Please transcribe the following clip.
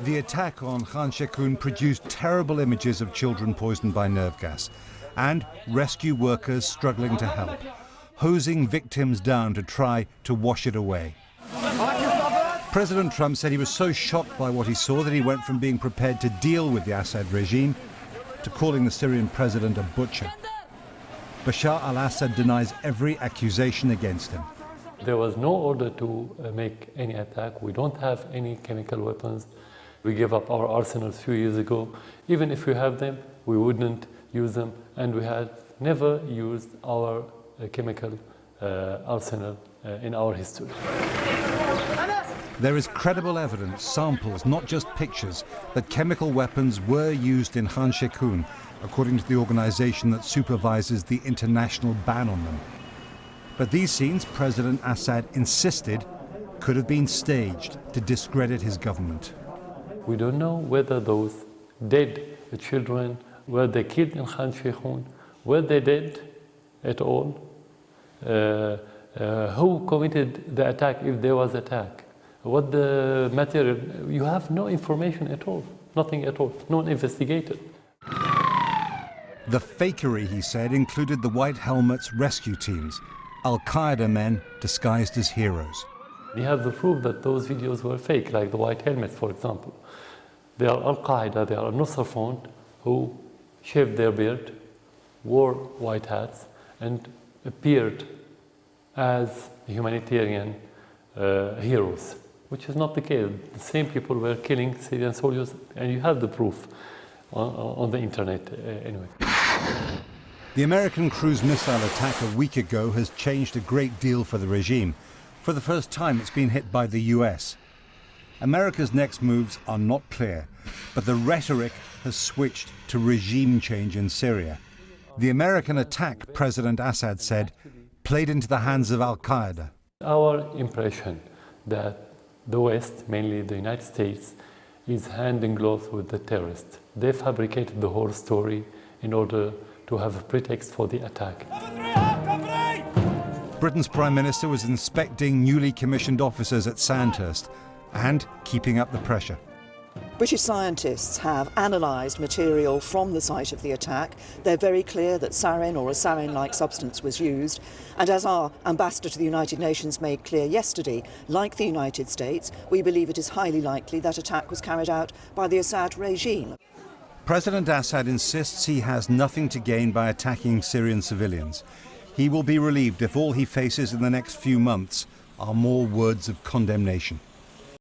The attack on Khan Sheikhoun produced terrible images of children poisoned by nerve gas and rescue workers struggling to help, hosing victims down to try to wash it away. President Trump said he was so shocked by what he saw that he went from being prepared to deal with the Assad regime to calling the Syrian president a butcher. Bashar-al-Assad denies every accusation against him. There was no order to make any attack. We don't have any chemical weapons. We gave up our arsenals a few years ago. Even if we have them, we wouldn't use them, and we had never used our chemical arsenal in our history. There is credible evidence, samples, not just pictures, that chemical weapons were used in Khan Sheikhoun, according to the organization that supervises the international ban on them. But these scenes, President Assad insisted, could have been staged to discredit his government. We don't know whether those dead children, were they killed in Khan Sheikhoun, were they dead at all, who committed the attack if there was attack, what the material, you have no information at all, nothing at all, no one investigated. The fakery, he said, included the White Helmets rescue teams, Al-Qaeda men disguised as heroes. We have the proof that those videos were fake, like the White Helmets, for example. They are Al-Qaeda, they are Nusra Front, who shaved their beard, wore white hats, and appeared as humanitarian heroes, which is not the case. The same people were killing Syrian soldiers, and you have the proof on the internet anyway. The American cruise missile attack a week ago has changed a great deal for the regime. For the first time, it's been hit by the US. America's next moves are not clear, but the rhetoric has switched to regime change in Syria. The American attack, President Assad said, played into the hands of Al-Qaeda. Our impression that the West, mainly the United States, is hand in glove with the terrorists. They fabricated the whole story in order to have a pretext for the attack. Britain's Prime Minister was inspecting newly commissioned officers at Sandhurst and keeping up the pressure. British scientists have analysed material from the site of the attack. They're very clear that sarin or a sarin-like substance was used. And as our ambassador to the United Nations made clear yesterday, like the United States, we believe it is highly likely that attack was carried out by the Assad regime. President Assad insists he has nothing to gain by attacking Syrian civilians. He will be relieved if all he faces in the next few months are more words of condemnation.